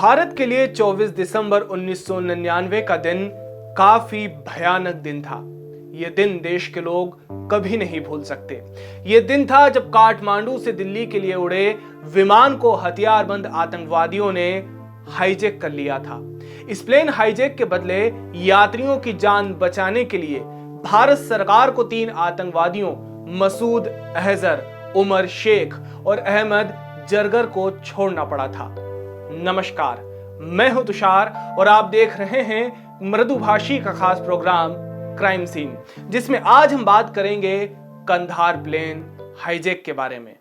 भारत के लिए 24 दिसंबर 1999 का दिन काफी भयानक दिन था। यह दिन देश के लोग कभी नहीं भूल सकते। यह दिन था जब काठमांडू से दिल्ली के लिए उड़े विमान को हथियारबंद आतंकवादियों ने हाईजैक कर लिया था। इस प्लेन हाईजैक के बदले यात्रियों की जान बचाने के लिए भारत सरकार को 3 आतंकवादियों मसूद अजहर, उमर शेख और अहमद जरगर को छोड़ना पड़ा था। नमस्कार, मैं हूं तुषार और आप देख रहे हैं मृदुभाषी का खास प्रोग्राम क्राइम सीन, जिसमें आज हम बात करेंगे कंधार प्लेन हाईजैक के बारे में।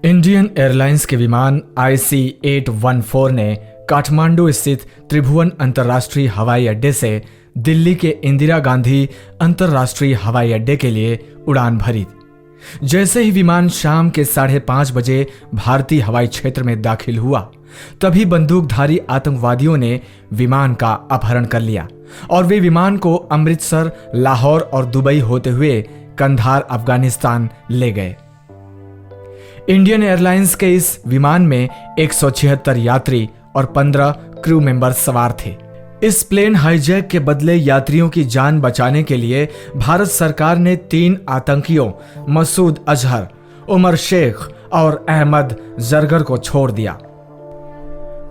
इंडियन एयरलाइंस के विमान IC-814 ने काठमांडू स्थित त्रिभुवन अंतर्राष्ट्रीय हवाई अड्डे से दिल्ली के इंदिरा गांधी अंतर्राष्ट्रीय हवाई अड्डे के लिए उड़ान भरी। जैसे ही विमान शाम के 5:30 बजे भारतीय हवाई क्षेत्र में दाखिल हुआ, तभी बंदूकधारी आतंकवादियों ने विमान का अपहरण कर लिया और वे विमान को अमृतसर, लाहौर और दुबई होते हुए कंधार, अफगानिस्तान ले गए। इंडियन एयरलाइंस के इस विमान में 176 यात्री और 15 क्रू मेंबर सवार थे। इस प्लेन हाईजैक के बदले यात्रियों की जान बचाने के लिए भारत सरकार ने 3 आतंकियों मसूद अजहर, उमर शेख और अहमद जरगर को छोड़ दिया।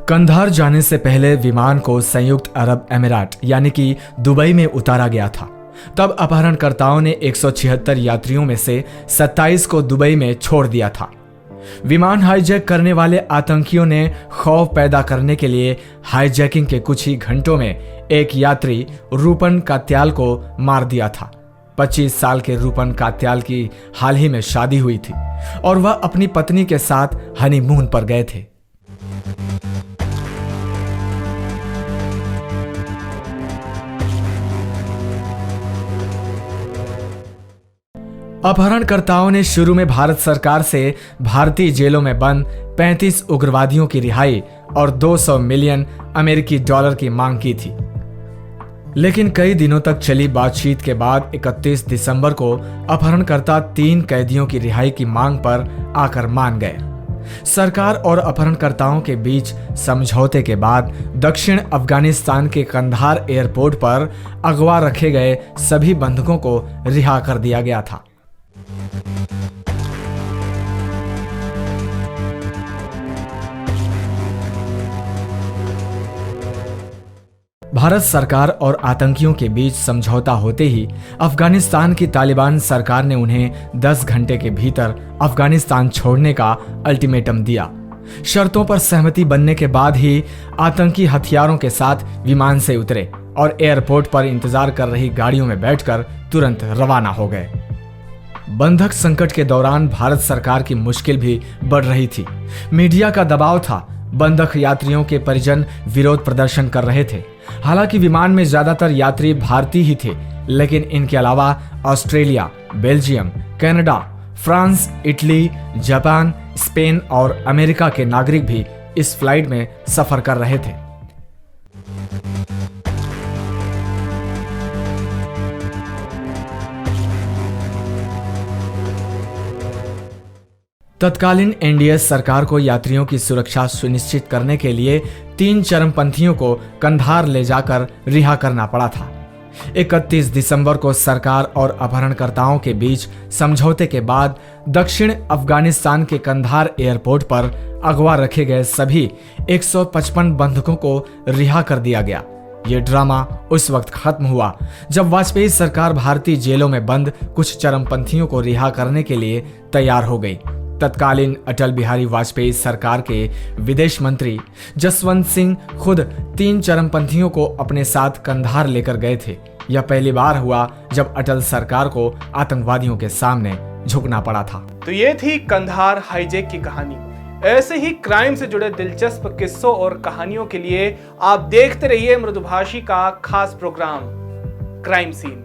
कंधार जाने से पहले विमान को संयुक्त अरब अमीरात यानी कि दुबई में उतारा गया था। तब अपहरणकर्ताओं ने 176 यात्रियों में से 27 को दुबई में छोड़ दिया था। विमान हाईजैक करने वाले आतंकियों ने खौफ पैदा करने के लिए हाईजैकिंग के कुछ ही घंटों में एक यात्री रूपन कात्याल को मार दिया था। 25 साल के रूपन कात्याल की हाल ही में शादी हुई थी और वह अपनी पत्नी के साथ हनीमून पर गए थे। अपहरणकर्ताओं ने शुरू में भारत सरकार से भारतीय जेलों में बंद 35 उग्रवादियों की रिहाई और 200 मिलियन अमेरिकी डॉलर की मांग की थी। लेकिन कई दिनों तक चली बातचीत के बाद 31 दिसंबर को अपहरणकर्ता 3 कैदियों की रिहाई की मांग पर आकर मान गए। सरकार और अपहरणकर्ताओं के बीच समझौते के बाद दक्षिण अफगानिस्तान के कंधार एयरपोर्ट पर अगवा रखे गए सभी बंधकों को रिहा कर दिया गया था। भारत सरकार और आतंकियों के बीच समझौता होते ही अफगानिस्तान की तालिबान सरकार ने उन्हें 10 घंटे के भीतर अफगानिस्तान छोड़ने का अल्टीमेटम दिया। शर्तों पर सहमति बनने के बाद ही आतंकी हथियारों के साथ विमान से उतरे और एयरपोर्ट पर इंतजार कर रही गाड़ियों में बैठकर तुरंत रवाना हो गए। बंधक संकट के दौरान भारत सरकार की मुश्किल भी बढ़ रही थी। मीडिया का दबाव था। बंधक यात्रियों के परिजन विरोध प्रदर्शन कर रहे थे। हालांकि विमान में ज्यादातर यात्री भारतीय ही थे, लेकिन इनके अलावा Australia, Belgium, Canada, France, Italy, Japan, Spain और अमेरिका के नागरिक भी इस फ्लाइट में सफर कर रहे थे। तत्कालीन एनडीए सरकार को यात्रियों की सुरक्षा सुनिश्चित करने के लिए 3 चरमपंथियों को कंधार ले जाकर रिहा करना पड़ा था। 31 दिसंबर को सरकार और अपहरणकर्ताओं के बीच समझौते के बाद दक्षिण अफगानिस्तान के कंधार एयरपोर्ट पर अगवा रखे गए सभी 155 बंधकों को रिहा कर दिया गया। ये ड्रामा उस वक्त खत्म हुआ जब वाजपेयी सरकार भारतीय जेलों में बंद कुछ चरमपंथियों को रिहा करने के लिए तैयार हो गई। तत्कालीन अटल बिहारी वाजपेयी सरकार के विदेश मंत्री जसवंत सिंह खुद 3 चरमपंथियों को अपने साथ कंधार लेकर गए थे। यह पहली बार हुआ जब अटल सरकार को आतंकवादियों के सामने झुकना पड़ा था। तो ये थी कंधार हाईजैक की कहानी। ऐसे ही क्राइम से जुड़े दिलचस्प किस्सों और कहानियों के लिए आप देखते रहिए मृदुभाषी का खास प्रोग्राम क्राइम सीन।